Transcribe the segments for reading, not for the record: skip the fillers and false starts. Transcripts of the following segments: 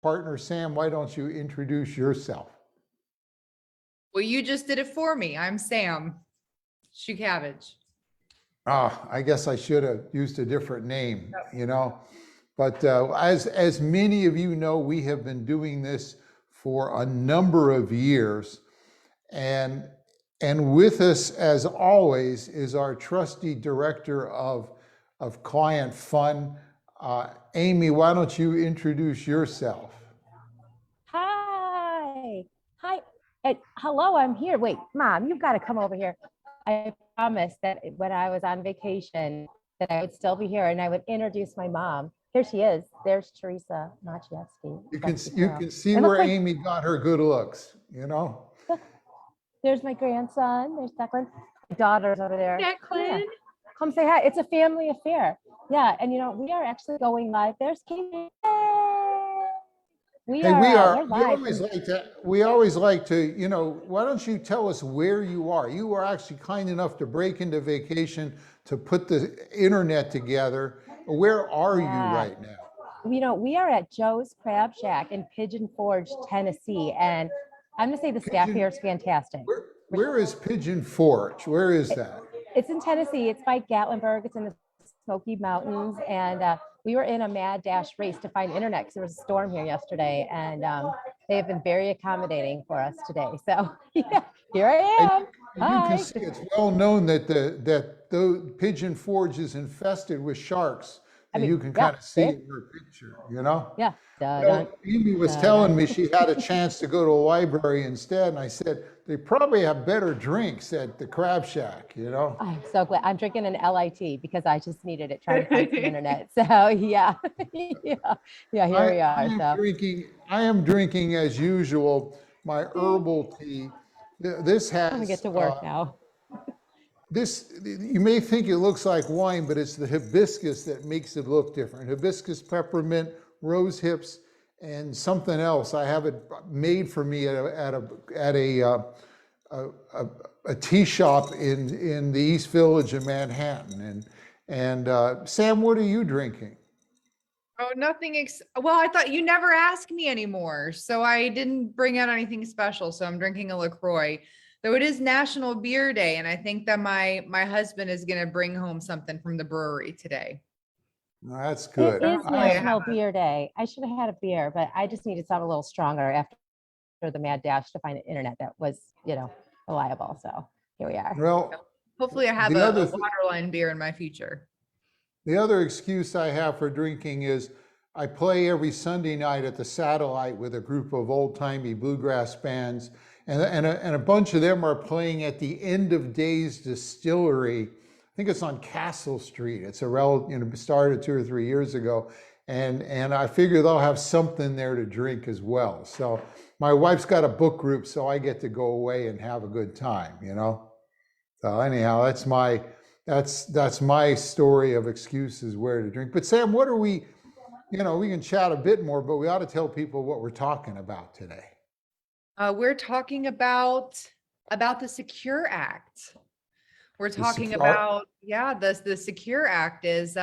partner Sam, why don't you introduce yourself? Well, you just did it for me. I'm Sam Cabbage. I guess I should have used a different name, you know. But as many of you know, we have been doing this for a number of years, and with us, as always, is our trusty director of client fun, Amy. Why don't you introduce yourself? Hi. Hello, I'm here. Wait, Mom, you've got to come over here. I promised that when I was on vacation that I would still be here and I would introduce my mom. Here she is. There's Teresa Maciejewski. You can see where Amy got her good looks, you know. Look, there's my grandson. There's Declan. My daughter's over there. Declan. Come say hi. It's a family affair. Yeah, and you know, we are actually going live. There's Katie. We always like to, you know, why don't you tell us where you are? You were actually kind enough to break into vacation to put the internet together. Where are you right now? You know, we are at Joe's Crab Shack in Pigeon Forge, Tennessee. And I'm gonna say the staff here is fantastic. Where is Pigeon Forge? Where is that? It's in Tennessee. It's by Gatlinburg. It's in the Smoky Mountains. And we were in a mad dash race to find internet because there was a storm here yesterday, and they have been very accommodating for us today. So yeah, here I am. You can see it's well known that the Pigeon Forge is infested with sharks. And you can kind of see in your picture, you know? Yeah. Amy was telling me she had a chance to go to a library instead, and I said, they probably have better drinks at the Crab Shack, you know? I'm so glad. I'm drinking an LIT because I just needed it trying to find some internet. So yeah, here we are. I am drinking as usual my herbal tea. This has. I'm gonna get to work now. You may think it looks like wine, but it's the hibiscus that makes it look different. Hibiscus, peppermint, rose hips, and something else. I have it made for me at a tea shop in the East Village of Manhattan. And Sam, what are you drinking? Oh, nothing. Well, I thought you never ask me anymore, so I didn't bring out anything special. So I'm drinking a LaCroix. Though it is National Beer Day, and I think that my husband is going to bring home something from the brewery today. That's good. It is National Beer Day. I should have had a beer, but I just needed something a little stronger after the mad dash to find an internet that was, you know, reliable. So here we are. Well, hopefully I have a waterline beer in my future. The other excuse I have for drinking is I play every Sunday night at the Satellite with a group of old-timey bluegrass bands. And a bunch of them are playing at the End of Days Distillery. I think it's on Castle Street. It's started 2 or 3 years ago. And I figure they'll have something there to drink as well. So my wife's got a book group, so I get to go away and have a good time, you know? So anyhow, that's my story of excuses where to drink. But Sam, what are we, you know, we can chat a bit more, but we ought to tell people what we're talking about today. We're talking about the Secure Act. We're talking about, the Secure Act is,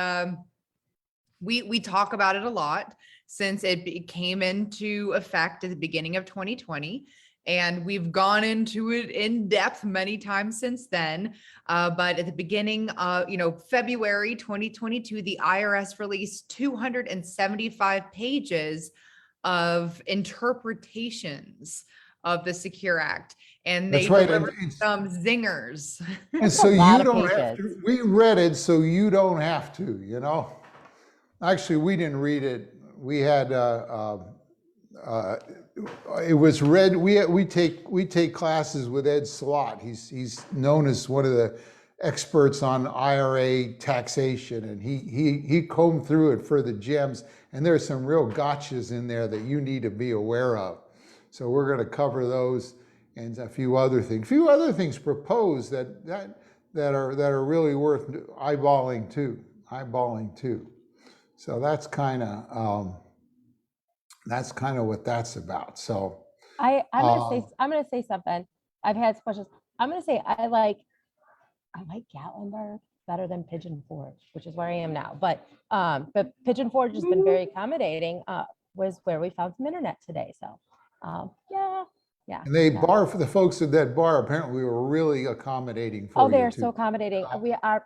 we talk about it a lot since it came into effect at the beginning of 2020. And we've gone into it in depth many times since then. But at the beginning of, February 2022, the IRS released 275 pages of interpretations of the Secure Act, and they delivered some zingers. And so you don't have to, we read it so you don't have to, you know. Actually, we didn't read it. We had it was read. We take classes with Ed Slott. He's known as one of the experts on IRA taxation, and he combed through it for the gems. And there's some real gotchas in there that you need to be aware of. So we're going to cover those and a few other things. A few other things proposed that are really worth eyeballing too. So that's kind of what that's about. So I'm gonna say something. I've had questions. I'm gonna say I like Gatlinburg better than Pigeon Forge, which is where I am now. But Pigeon Forge has been very accommodating. was where we found some internet today. So yeah. And they bar, for the folks at that bar, apparently we were really accommodating for Oh, you they are too. so accommodating.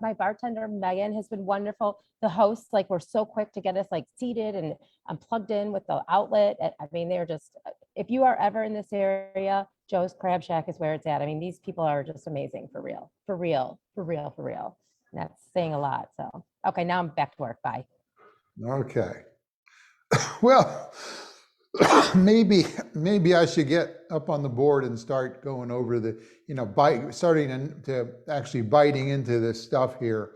My bartender, Megan, has been wonderful. The hosts, like, were so quick to get us like seated and plugged in with the outlet. I mean, they're just, if you are ever in this area, Joe's Crab Shack is where it's at. I mean, these people are just amazing, for real, for real, for real, for real. And that's saying a lot. So, okay, now I'm back to work. Bye. Okay. Well, maybe I should get up on the board and start going over the, starting to actually biting into this stuff here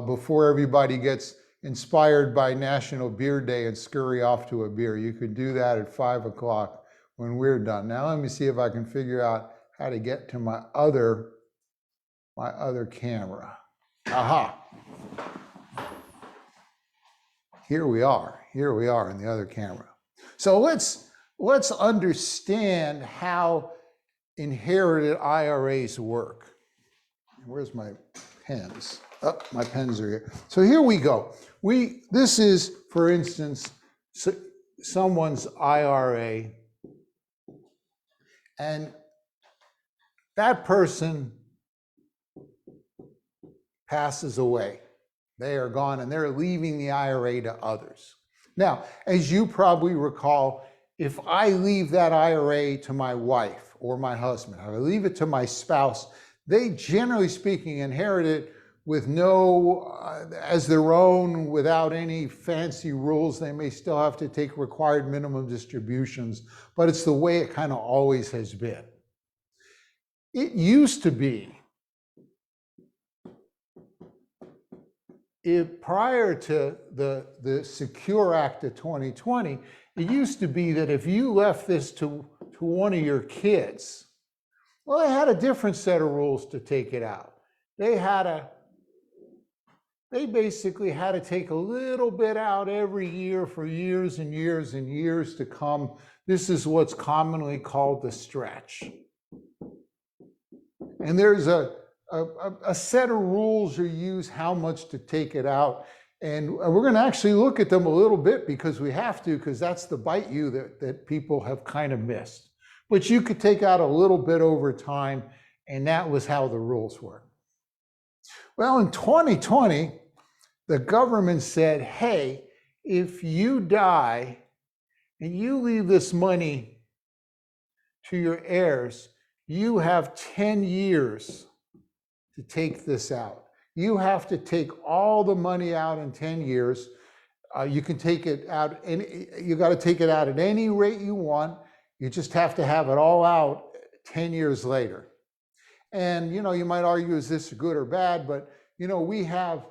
before everybody gets inspired by National Beer Day and scurry off to a beer. You could do that at 5 o'clock when we're done. Now let me see if I can figure out how to get to my other camera. Aha. Here we are in the other camera. So let's understand how inherited IRAs work. Where's my pens? Oh, my pens are here. So here we go. This is, for instance, someone's IRA, and that person passes away. They are gone and they're leaving the IRA to others. Now, as you probably recall, if I leave that IRA to my wife or my husband, I leave it to my spouse, they, generally speaking, inherit it with as their own, without any fancy rules. They may still have to take required minimum distributions, but it's the way it kind of always has been. It used to be, prior to the Secure Act of 2020, it used to be that if you left this to one of your kids, well, they had a different set of rules to take it out. They basically had to take a little bit out every year for years and years and years to come. This is what's commonly called the stretch. And there's a set of rules you use how much to take it out. And we're going to actually look at them a little bit because we have to, because that's the bite you that people have kind of missed. But you could take out a little bit over time, and that was how the rules were. Well, in 2020, the government said, hey, if you die and you leave this money to your heirs, you have 10 years to take this out. You have to take all the money out in 10 years. You can take it out, and you got to take it out at any rate you want. You just have to have it all out 10 years later. And, you might argue, is this good or bad? But, we have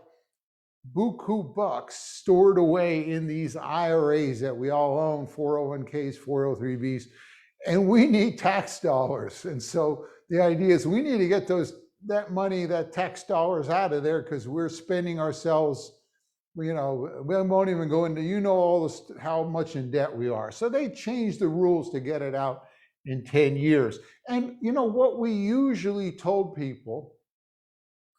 buku bucks stored away in these IRAs that we all own, 401ks, 403bs, and we need tax dollars. And so the idea is we need to get that money, that tax dollars out of there, because we're spending ourselves, we won't even go into, all this, how much in debt we are. So they changed the rules to get it out in 10 years. And what we usually told people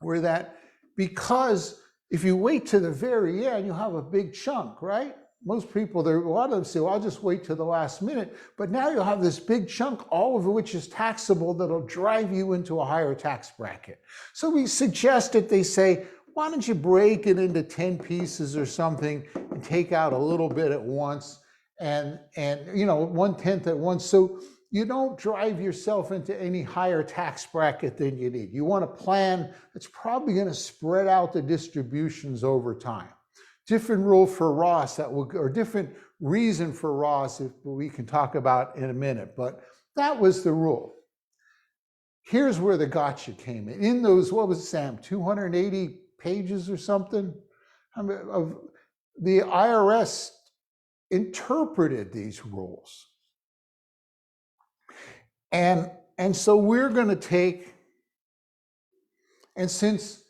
were that, because if you wait to the very end, you'll have a big chunk, right? Most people, a lot of them say, well, I'll just wait to the last minute. But now you'll have this big chunk, all of which is taxable, that'll drive you into a higher tax bracket. So we suggest that they say, why don't you break it into 10 pieces or something and take out a little bit at once and 1/10 at once, so you don't drive yourself into any higher tax bracket than you need. You want a plan that's probably going to spread out the distributions over time. Different rule for Roth or different reason for Roth, if we can talk about in a minute, but that was the rule. Here's where the gotcha came in. In those, what was it, Sam, 280 pages or something? The IRS interpreted these rules. And so we're going to take, and since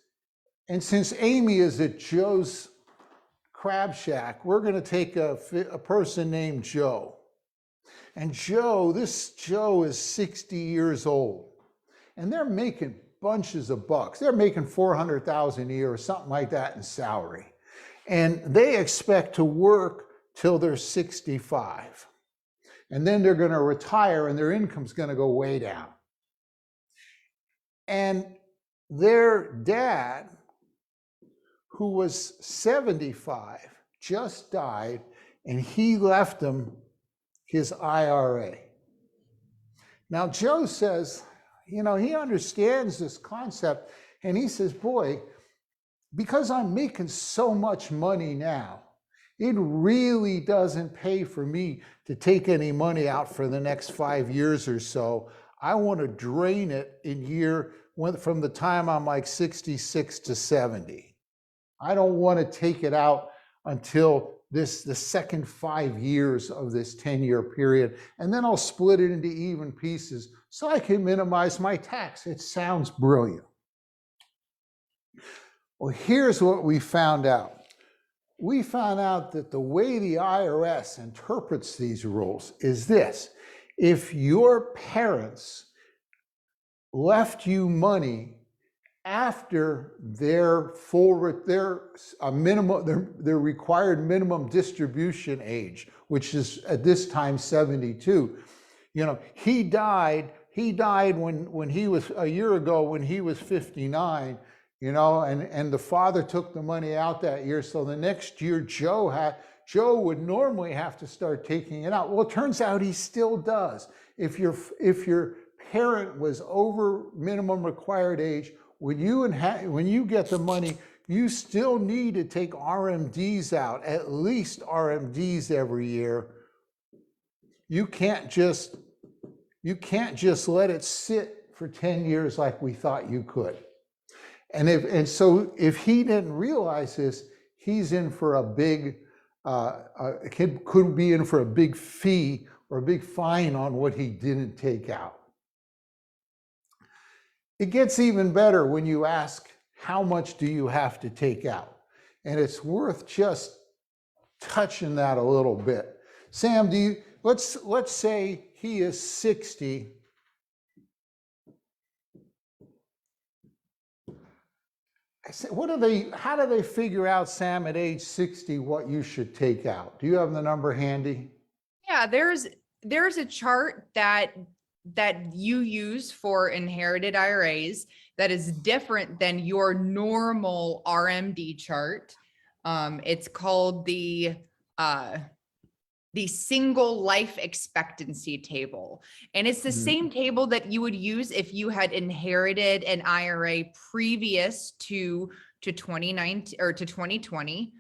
Amy is at Joe's Crab Shack, we're going to take a person named Joe. And this Joe is 60 years old, and they're making bunches of bucks. They're making $400,000 a year or something like that in salary. And they expect to work till they're 65. And then they're going to retire and their income's going to go way down. And their dad, who was 75, just died, and he left them his IRA. Now, Joe says, you know, he understands this concept, and he says, boy, because I'm making so much money now, it really doesn't pay for me to take any money out for the next 5 years or so. I want to drain it from the time I'm like 66 to 70. I don't want to take it out until the second 5 years of this 10-year period, and then I'll split it into even pieces so I can minimize my tax. It sounds brilliant. Well, here's what we found out. We found out that the way the IRS interprets these rules is this: if your parents left you money after their required minimum distribution age, which is at this time 72. You know, he died when he was a year ago when he was 59, you know, and the father took the money out that year. So the next year Joe would normally have to start taking it out. Well, it turns out he still does. If your parent was over minimum required age, when you get the money, you still need to take RMDs out, at least RMDs every year. You can't just let it sit for 10 years like we thought you could. So if he didn't realize this, he's in for a big could be in for a big fee or a big fine on what he didn't take out. It gets even better when you ask, how much do you have to take out? And it's worth just touching that a little bit. Sam, let's say he is 60. How do they figure out, Sam, at age 60 what you should take out? Do you have the number handy? Yeah, there's a chart that you use for inherited IRAs that is different than your normal RMD chart. It's called the single life expectancy table. And it's the same table that you would use if you had inherited an IRA previous to 2019 or to 2020.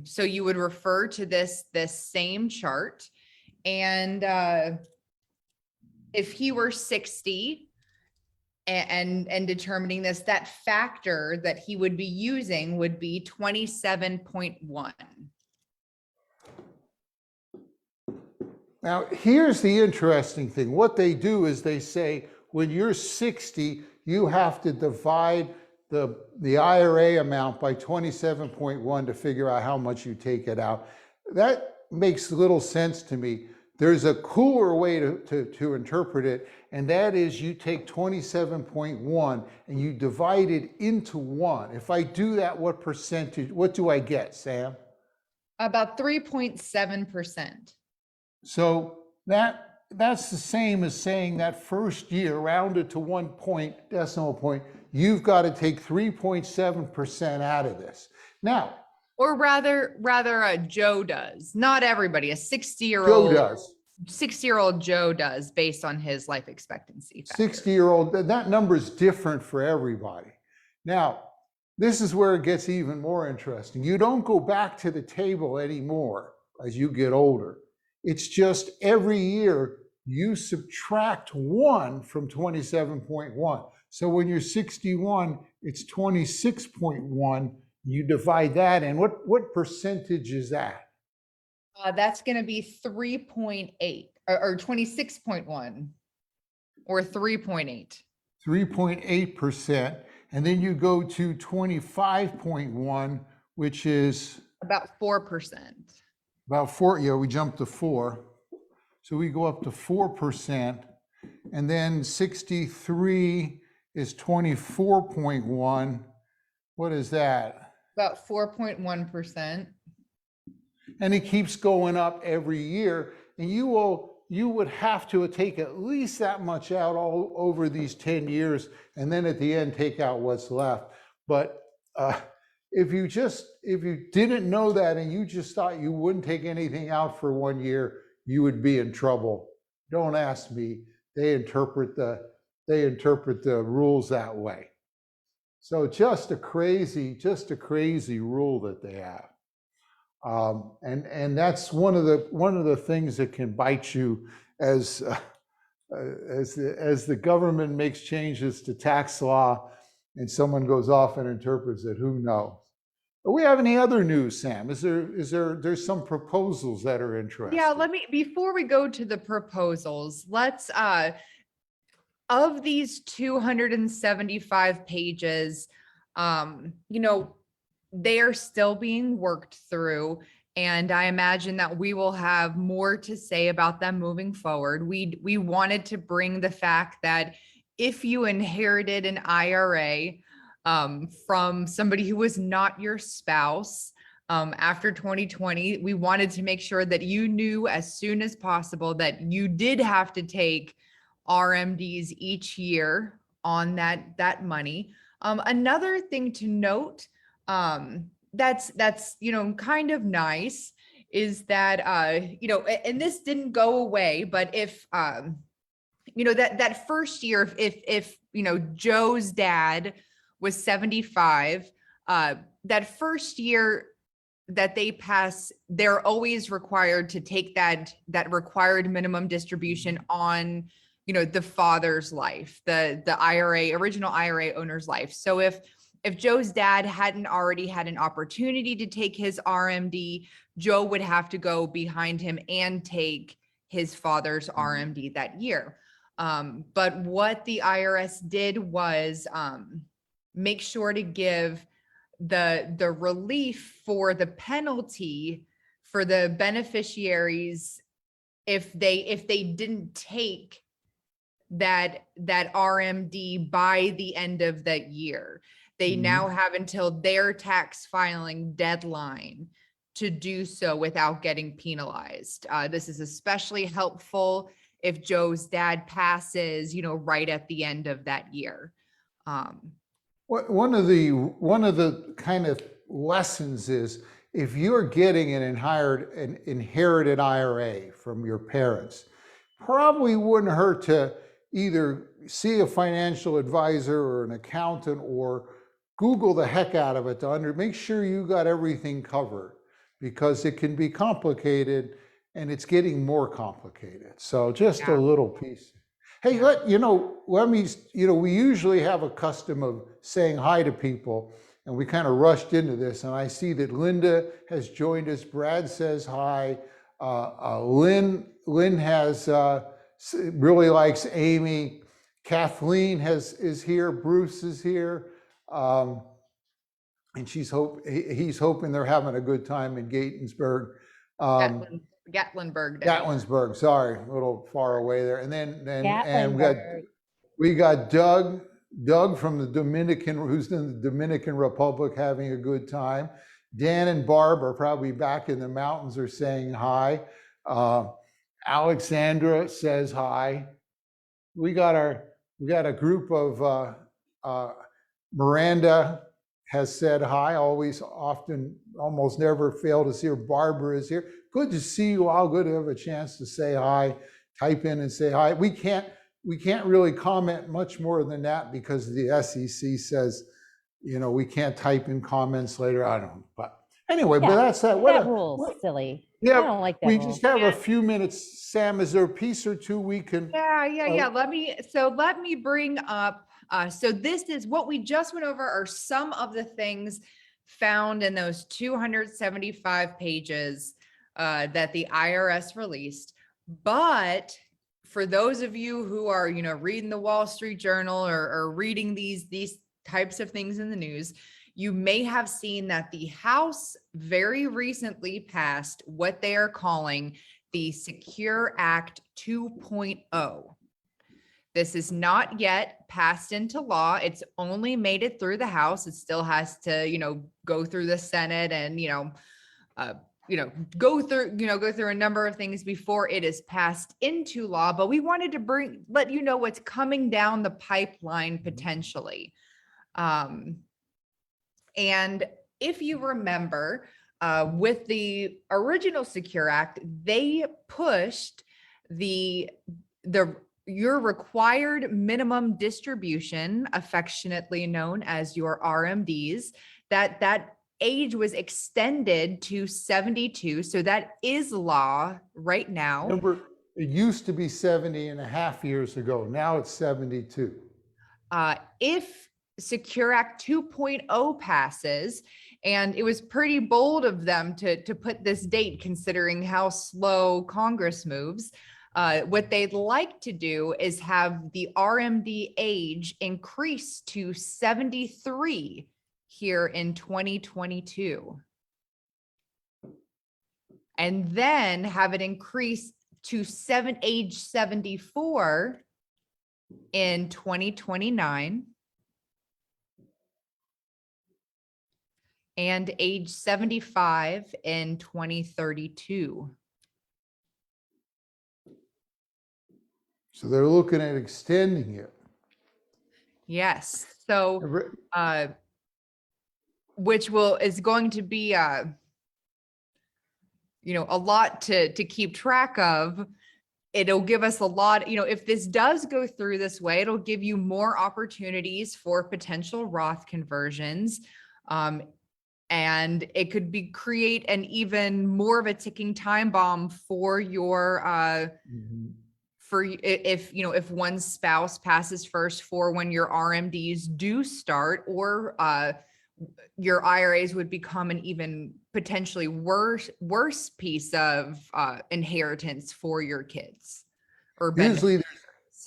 So you would refer to this same chart. And if he were 60 and determining this, that factor that he would be using would be 27.1. Now, here's the interesting thing. What they do is they say, when you're 60, you have to divide the IRA amount by 27.1 to figure out how much you take it out. That makes little sense to me. There's a cooler way to interpret it, and that is you take 27.1 and you divide it into 1. If I do that, what percentage, what do I get, Sam? About 3.7%. So that's the same as saying that first year, rounded to 1 decimal point, you've got to take 3.7% out of this. Now, Or rather, Joe does. Not everybody. A 60-year-old Joe does. 60-year-old Joe does, based on his life expectancy factor. 60-year-old, that number is different for everybody. Now, this is where it gets even more interesting. You don't go back to the table anymore as you get older. It's just every year you subtract 1 from 27.1. So when you're 61, it's 26.1. You divide that in. What percentage is that? That's going to be 3.8 or 26.1 or 3.8. 3.8%. And then you go to 25.1, which is about 4%. about 4. Yeah, we jumped to 4. So we go up to 4%. And then 63 is 24.1. What is that? About 4.1%. and it keeps going up every year. And you would have to take at least that much out all over these 10 years, and then at the end, take out what's left. But if you didn't know that and you just thought you wouldn't take anything out for 1 year, you would be in trouble. Don't ask me. They interpret the rules that way. So just a crazy rule that they have. And that's one of the things that can bite you as the government makes changes to tax law and someone goes off and interprets it. Who knows? Do we have any other news, Sam? There's some proposals that are interesting? Yeah, before we go to the proposals, let's of these 275 pages, they are still being worked through. And I imagine that we will have more to say about them moving forward. We wanted to bring the fact that if you inherited an IRA from somebody who was not your spouse after 2020, we wanted to make sure that you knew as soon as possible that you did have to take RMDs each year on that money. Another thing to note, that's kind of nice, is that and this didn't go away, but if that first year, if Joe's dad was 75, that first year that they pass, they're always required to take that required minimum distribution on the father's life, the original IRA owner's life. So if Joe's dad hadn't already had an opportunity to take his RMD, Joe would have to go behind him and take his father's RMD that year. But what the IRS did was make sure to give the relief for the penalty for the beneficiaries if they didn't take that RMD by the end of that year. They now have until their tax filing deadline to do so without getting penalized. This is especially helpful if Joe's dad passes, right at the end of that year. One of the kind of lessons is, if you're getting an inherited IRA from your parents, probably wouldn't hurt to either see a financial advisor or an accountant, or Google the heck out of it to make sure you got everything covered, because it can be complicated and it's getting more complicated. So just a little piece. Hey, we usually have a custom of saying hi to people, and we kind of rushed into this, and I see that Linda has joined us. Brad says hi. Lynn has really likes Amy. Kathleen is here. Bruce is here. And he's hoping they're having a good time in Gatensburg. Gatlinburg, sorry, a little far away there. And then we got Doug from the Dominican, who's in the Dominican Republic, having a good time. Dan and Barb are probably back in the mountains, are saying hi. Alexandra says hi. We got a group of Miranda has said hi, almost never fail to see her. Barbara is here. Good to see you all. Good to have a chance to say hi, type in and say hi. We can't really comment much more than that, because the SEC says, we can't type in comments later. I don't know, but anyway, but that's that. That rule's silly. Yeah, I don't like that we rule. just have a few minutes. Sam, is there a piece or two we can? Yeah. Let me bring up, so this is what we just went over, are some of the things found in those 275 pages that the IRS released. But for those of you who are, reading the Wall Street Journal or reading these types of things in the news, you may have seen that the House very recently passed what they are calling the Secure Act 2.0. This is not yet passed into law. It's only made it through the House. It still has to, go through the Senate and, go through a number of things before it is passed into law, but we wanted to let you know what's coming down the pipeline potentially. And if you remember, with the original Secure Act, they pushed your required minimum distribution, affectionately known as your RMDs, that age was extended to 72. So that is law right now. Remember, it used to be 70 and a half years ago. Now it's 72. If Secure Act 2.0 passes, and it was pretty bold of them to put this date considering how slow Congress moves. What they'd like to do is have the RMD age increase to 73 here in 2022. And then have it increase to age 74 in 2029. And age 75 in 2032. So they're looking at extending it. Yes. So, which is going to be, a lot to keep track of. It'll give us a lot, if this does go through this way, it'll give you more opportunities for potential Roth conversions. And it could create an even more of a ticking time bomb for your, if one spouse passes first for when your RMDs do start, or your IRAs would become an even potentially worse piece of inheritance for your kids. Or usually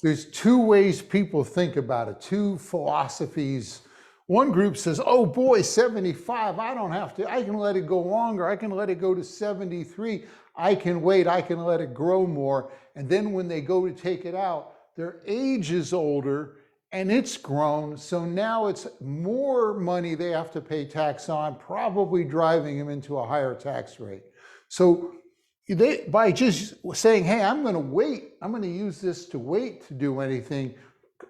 there's two ways people think about it, two philosophies. One group says, oh boy, 75, I can let it go longer. I can let it go to 73. I can wait, I can let it grow more. And then when they go to take it out, their age is older and it's grown. So now it's more money they have to pay tax on, probably driving them into a higher tax rate. So by just saying, hey, I'm going to wait, I'm going to use this to wait to do anything,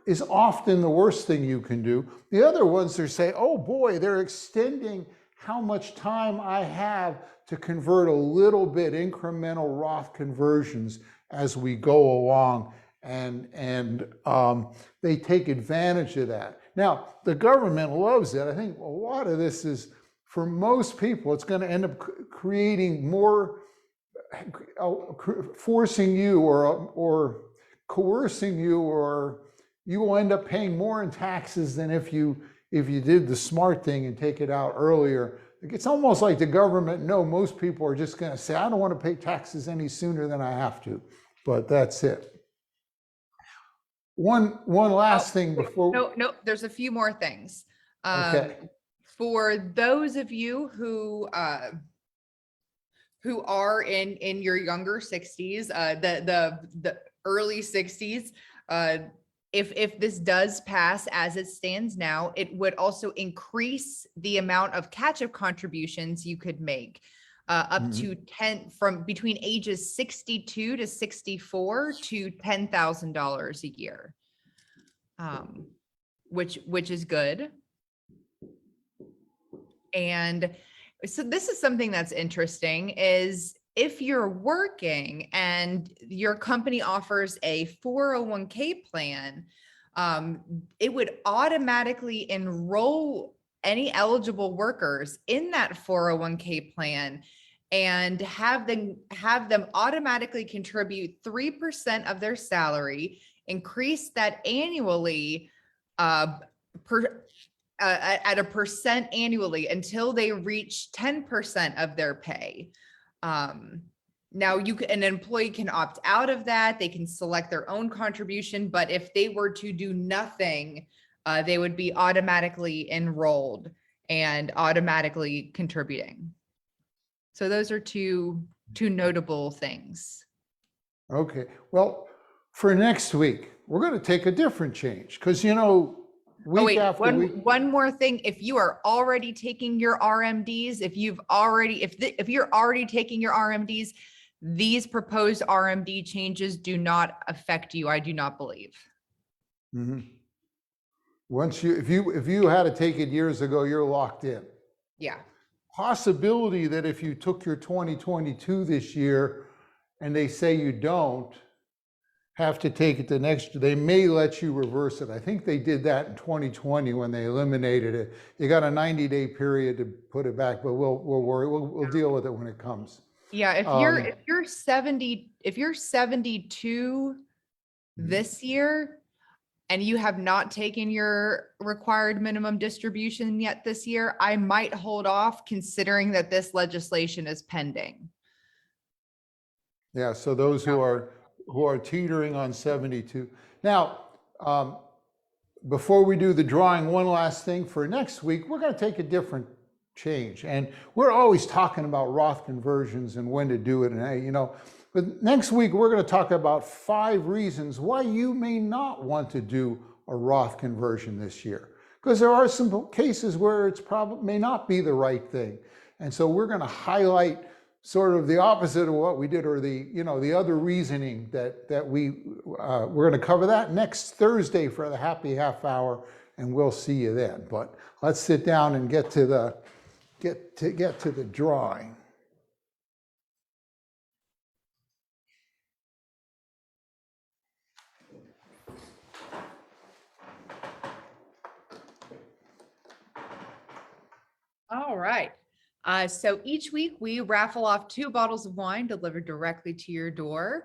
is often the worst thing you can do. The other ones are say, oh boy, they're extending how much time I have to convert a little bit, incremental Roth conversions as we go along, and they take advantage of that. Now, the government loves it. I think a lot of this is, for most people, it's going to end up creating more, forcing you or coercing you, or you will end up paying more in taxes than if you did the smart thing and take it out earlier. It's almost like the government, most people are just going to say, I don't want to pay taxes any sooner than I have to, but that's it. One last thing before. No, there's a few more things. Okay. For those of you who are in your younger 60s, the early 60s, if this does pass as it stands now, it would also increase the amount of catch-up contributions you could make up to 10 from between ages 62 to 64 to $10,000 a year, which is good. And so this is something that's interesting, is if you're working and your company offers a 401k plan, it would automatically enroll any eligible workers in that 401k plan and have them automatically contribute 3% of their salary, increase that annually at a percent annually until they reach 10% of their pay. Now an employee can opt out of that. They can select their own contribution, but if they were to do nothing, they would be automatically enrolled and automatically contributing. So those are two notable things. Okay, well, for next week, we're going to take a different change, because Oh, week wait, after week. one more thing. If you are already taking your RMDs, if you're already taking your RMDs, these proposed RMD changes do not affect you, I do not believe. Mhm. Once if you had to take it years ago, you're locked in. Yeah. Possibility that if you took your 2022 this year and they say you don't have to take it the next, they may let you reverse it. I think they did that in 2020 when they eliminated it. You got a 90-day period to put it back, but we'll deal with it when it comes. Yeah, if you're 72 this year and you have not taken your required minimum distribution yet this year, I might hold off considering that this legislation is pending. Yeah, so those who are teetering on 72. Now, before we do the drawing, one last thing for next week, we're going to take a different change. And we're always talking about Roth conversions and when to do it. And, you know, but next week, we're going to talk about 5 reasons why you may not want to do a Roth conversion this year. Because there are some cases where it's probably may not be the right thing. And so we're going to highlight sort of the opposite of what we did, or the, you know, the other reasoning that we're going to cover that next Thursday for the happy half hour, and we'll see you then. But let's sit down and get to the drawing. All right. So each week we raffle off 2 bottles of wine delivered directly to your door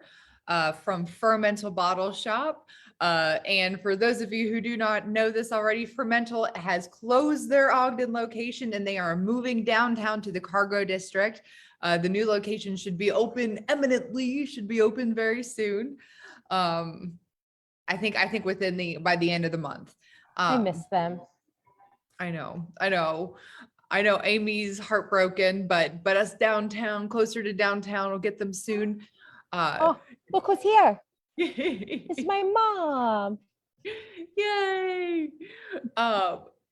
from Fermental Bottle Shop. And for those of you who do not know this already, Fermental has closed their Ogden location and they are moving downtown to the Cargo District. The new location should be open imminently, should be open very soon. I think by the end of the month. I miss them. I know Amy's heartbroken, but us downtown, closer to downtown, will get them soon. Oh, look who's here. It's my mom. Yay.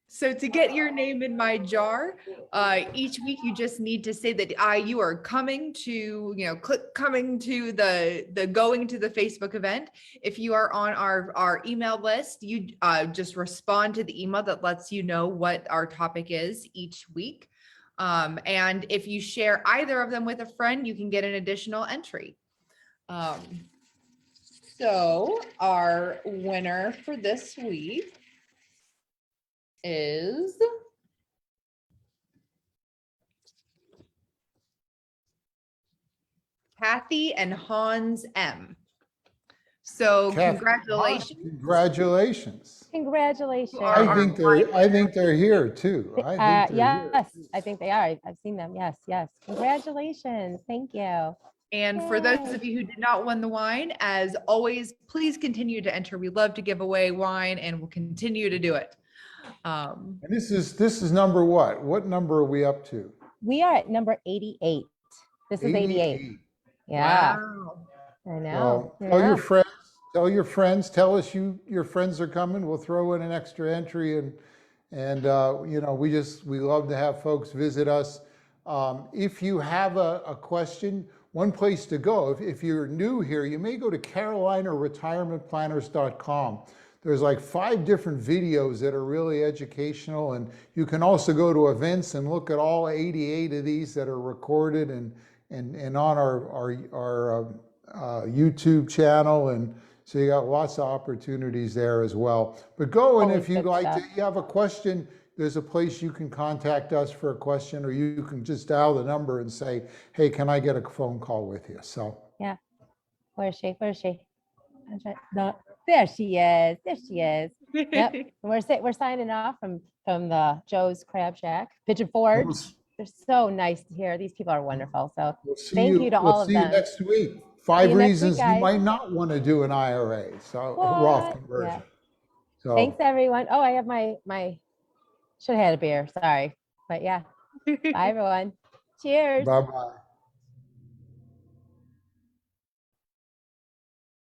So to get your name in my jar, each week you just need to say that you are coming to, click coming to the going to the Facebook event. If you are on our email list, you just respond to the email that lets you know what our topic is each week. And if you share either of them with a friend, you can get an additional entry. So our winner for this week is Kathy and Hans M. So Kathy, congratulations. Congratulations. Congratulations. I think they're here too. I think they're yes, I think they are. I've seen them. Yes, yes. Congratulations. Thank you. And for those of you who did not win the wine, as always, please continue to enter. We love to give away wine and we'll continue to do it. And this is number what? What number are we up to? We are at number 88. This is 88. Yeah. Wow. I know. Well, tell your friends, tell us your friends are coming. We'll throw in an extra entry, and we love to have folks visit us. If you have a question, one place to go, if you're new here, you may go to carolinaretirementplanners.com. There's like 5 different videos that are really educational, and you can also go to events and look at all 88 of these that are recorded and on our YouTube channel, and so you got lots of opportunities there as well. But go, and if you'd like to, you have a question, there's a place you can contact us for a question, or you can just dial the number and say, hey, can I get a phone call with you? So yeah. Where is she? No, there she is. Yep. We're signing off from the Joe's Crab Shack, Pigeon Forge. They're so nice to hear. These people are wonderful. So thank you to all of them. We'll see you next week. 5 reasons you might not want to do an IRA, so a Roth conversion. Yeah. So thanks everyone. Oh, I have my should have had a beer. Sorry, but yeah. Bye everyone. Cheers. Bye-bye.